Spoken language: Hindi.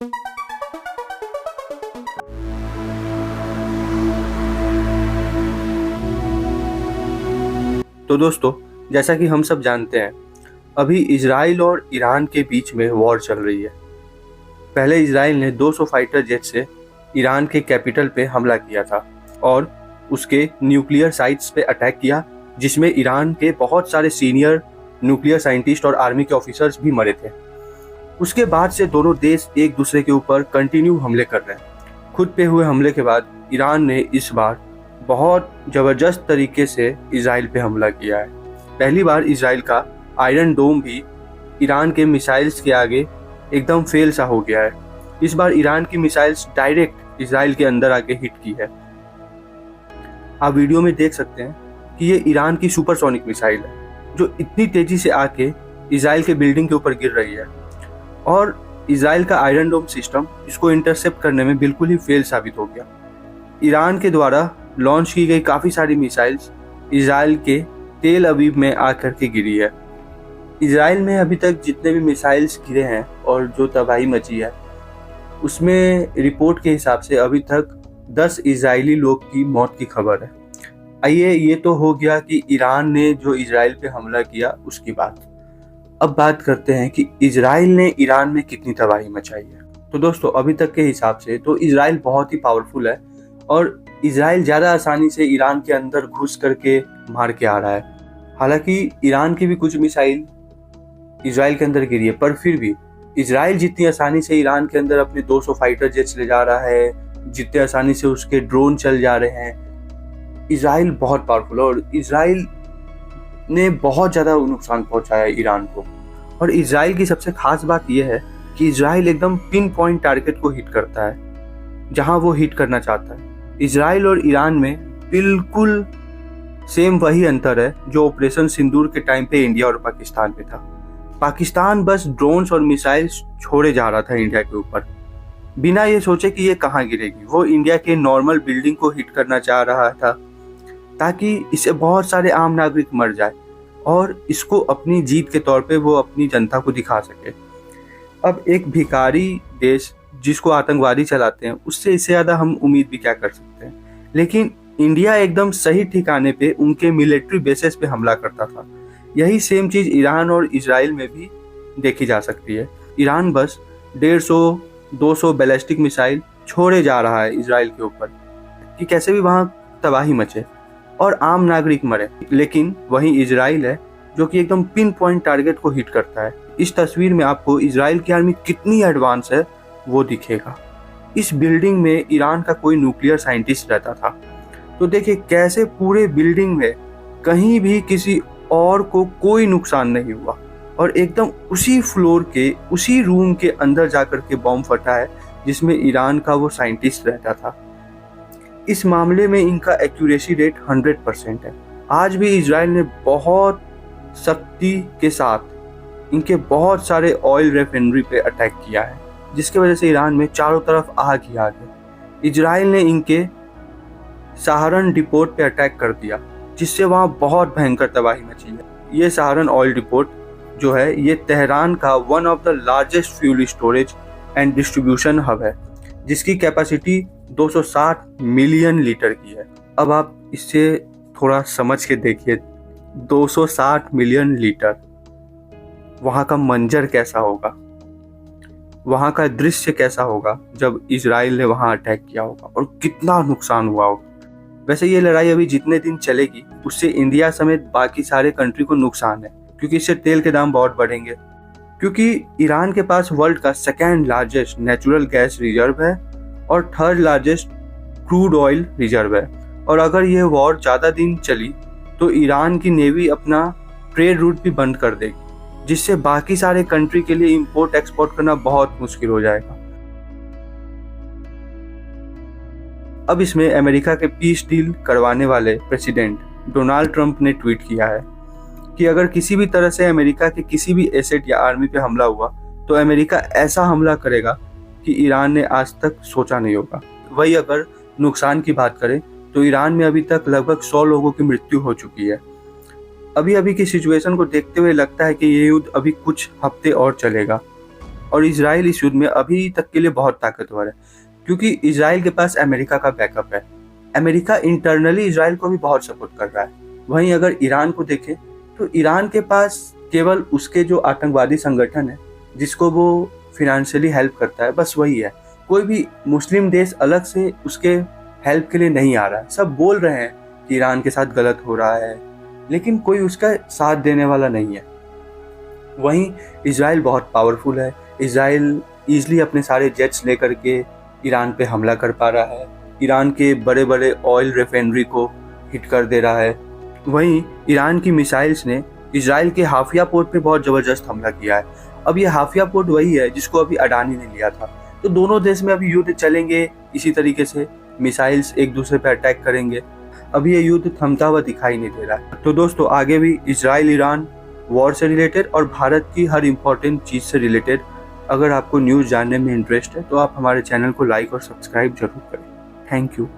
तो दोस्तों, जैसा कि हम सब जानते हैं, अभी इजराइल और ईरान के बीच में वॉर चल रही है। पहले इजराइल ने 200 फाइटर जेट से ईरान के कैपिटल पे हमला किया था और उसके न्यूक्लियर साइट्स पे अटैक किया, जिसमें ईरान के बहुत सारे सीनियर न्यूक्लियर साइंटिस्ट और आर्मी के ऑफिसर्स भी मरे थे। उसके बाद से दोनों देश एक दूसरे के ऊपर कंटिन्यू हमले कर रहे हैं। खुद पे हुए हमले के बाद ईरान ने इस बार बहुत ज़बरदस्त तरीके से इजराइल पे हमला किया है। पहली बार इजराइल का आयरन डोम भी ईरान के मिसाइल्स के आगे एकदम फेल सा हो गया है। इस बार ईरान की मिसाइल्स डायरेक्ट इजराइल के अंदर आके हिट की है। आप वीडियो में देख सकते हैं कि ये ईरान की सुपरसोनिक मिसाइल है, जो इतनी तेजी से आके इजराइल के बिल्डिंग के ऊपर गिर रही है। और इजराइल का आयरन डोम सिस्टम इसको इंटरसेप्ट करने में बिल्कुल ही फेल साबित हो गया। ईरान के द्वारा लॉन्च की गई काफ़ी सारी मिसाइल्स इजराइल के तेल अवीव में आकर के गिरी है। इजराइल में अभी तक जितने भी मिसाइल्स गिरे हैं और जो तबाही मची है, उसमें रिपोर्ट के हिसाब से अभी तक 10 इजरायली लोग की मौत की खबर है। आइए, ये तो हो गया कि ईरान ने जो इजराइल पे हमला किया उसकी बात। अब बात करते हैं कि इजराइल ने ईरान में कितनी तबाही मचाई है। तो दोस्तों, अभी तक के हिसाब से तो इजराइल बहुत ही पावरफुल है और इजराइल ज़्यादा आसानी से ईरान के अंदर घुस करके मार के आ रहा है। हालांकि ईरान की भी कुछ मिसाइल इजराइल के अंदर गिरी है, पर फिर भी इजराइल जितनी आसानी से ईरान के अंदर अपने 200 फाइटर जेट्स ले जा रहा है, जितने आसानी से उसके ड्रोन चल जा रहे हैं, इजराइल बहुत पावरफुल है और इजराइल ने बहुत ज़्यादा नुकसान पहुंचाया है ईरान को। और इजराइल की सबसे खास बात यह है कि इजराइल एकदम पिन पॉइंट टारगेट को हिट करता है जहां वो हिट करना चाहता है। इजराइल और ईरान में बिल्कुल सेम वही अंतर है जो ऑपरेशन सिंदूर के टाइम पे इंडिया और पाकिस्तान में था। पाकिस्तान बस ड्रोन्स और मिसाइल्स छोड़े जा रहा था इंडिया के ऊपर, बिना ये सोचे कि ये कहाँ गिरेगी। वो इंडिया के नॉर्मल बिल्डिंग को हिट करना चाह रहा था ताकि इससे बहुत सारे आम नागरिक मर जाए और इसको अपनी जीत के तौर पे वो अपनी जनता को दिखा सके। अब एक भिखारी देश जिसको आतंकवादी चलाते हैं, उससे इससे ज़्यादा हम उम्मीद भी क्या कर सकते हैं। लेकिन इंडिया एकदम सही ठिकाने पे उनके मिलिट्री बेसेस पे हमला करता था। यही सेम चीज़ ईरान और इजराइल में भी देखी जा सकती है। ईरान बस 150-200 बैलिस्टिक मिसाइल छोड़े जा रहा है इजराइल के ऊपर कि कैसे भी वहाँ तबाही मचे और आम नागरिक मरे। लेकिन वहीं इजराइल है जो कि एकदम पिन पॉइंट टारगेट को हिट करता है। इस तस्वीर में आपको इजराइल की आर्मी कितनी एडवांस है वो दिखेगा। इस बिल्डिंग में ईरान का कोई न्यूक्लियर साइंटिस्ट रहता था, तो देखिए कैसे पूरे बिल्डिंग में कहीं भी किसी और को कोई नुकसान नहीं हुआ और एकदम उसी फ्लोर के उसी रूम के अंदर जाकर के बॉम्ब फटा है जिसमें ईरान का वो साइंटिस्ट रहता था। इस मामले में इनका एक्यूरेसी रेट 100% है। आज भी इजराइल ने बहुत सख्ती के साथ इनके बहुत सारे ऑयल रिफाइनरी पे अटैक किया है, जिसके वजह से ईरान में चारों तरफ आग ही आग है। इजराइल ने इनके सहारन डिपोट पे अटैक कर दिया, जिससे वहाँ बहुत भयंकर तबाही मची है। ये सहारन ऑयल डिपोट जो है, ये तेहरान का one of the largest fuel storage and distribution hub है, जिसकी कैपेसिटी 260 मिलियन लीटर की है। अब आप इससे थोड़ा समझ के देखिए, 260 मिलियन लीटर, वहाँ का मंजर कैसा होगा, वहाँ का दृश्य कैसा होगा जब इजराइल ने वहाँ अटैक किया होगा और कितना नुकसान हुआ होगा। वैसे ये लड़ाई अभी जितने दिन चलेगी उससे इंडिया समेत बाकी सारे कंट्री को नुकसान है, क्योंकि इससे तेल के दाम बहुत बढ़ेंगे। क्योंकि ईरान के पास वर्ल्ड का second largest natural gas reserve है और third largest crude oil reserve है। और अगर ये वॉर ज़्यादा दिन चली तो ईरान की नेवी अपना ट्रेड रूट भी बंद कर देगी, जिससे बाकी सारे कंट्री के लिए इंपोर्ट एक्सपोर्ट करना बहुत मुश्किल हो जाएगा। अब इसमें अमेरिका के पीस डील करवाने वाले प्रेसिडेंट डोनाल्ड ट्रंप ने ट्वीट किया है कि अगर किसी भी तरह से अमेरिका के किसी भी एसेट या आर्मी पे हमला हुआ तो अमेरिका ऐसा हमला करेगा कि ईरान ने आज तक सोचा नहीं होगा। वही अगर नुकसान की बात करें तो ईरान में अभी तक लगभग 100 लोगों की मृत्यु हो चुकी है। अभी की सिचुएशन को देखते हुए लगता है कि ये युद्ध अभी कुछ हफ्ते और चलेगा। और इजराइल इस युद्ध में अभी तक के लिए बहुत ताकतवर है, क्योंकि इजराइल के पास अमेरिका का बैकअप है। अमेरिका इंटरनली इजराइल को भी बहुत सपोर्ट कर रहा है। वहीं अगर ईरान को देखें तो ईरान के पास केवल उसके जो आतंकवादी संगठन है जिसको वो फिनेंशियली हेल्प करता है, बस वही है। कोई भी मुस्लिम देश अलग से उसके हेल्प के लिए नहीं आ रहा है। सब बोल रहे हैं कि ईरान के साथ गलत हो रहा है, लेकिन कोई उसका साथ देने वाला नहीं है। वहीं इजराइल बहुत पावरफुल है। इजराइल ईजिली अपने सारे जेट्स लेकर के ईरान पे हमला कर पा रहा है, ईरान के बड़े बड़े ऑयल रिफाइनरी को हिट कर दे रहा है। वहीं ईरान की मिसाइल्स ने इजराइल के हाफिया पोर्ट पे बहुत ज़बरदस्त हमला किया है। अब ये हाफिया पोर्ट वही है जिसको अभी अडानी ने लिया था। तो दोनों देश में अभी युद्ध चलेंगे इसी तरीके से, मिसाइल्स एक दूसरे पे अटैक करेंगे। अभी ये युद्ध थमता हुआ दिखाई नहीं दे रहा है। तो दोस्तों आगे भी इजराइल ईरान वॉर से रिलेटेड और भारत की हर इम्पोर्टेंट चीज़ से रिलेटेड अगर आपको न्यूज़ जानने में इंटरेस्ट है तो आप हमारे चैनल को लाइक और सब्सक्राइब जरूर करें। Thank you.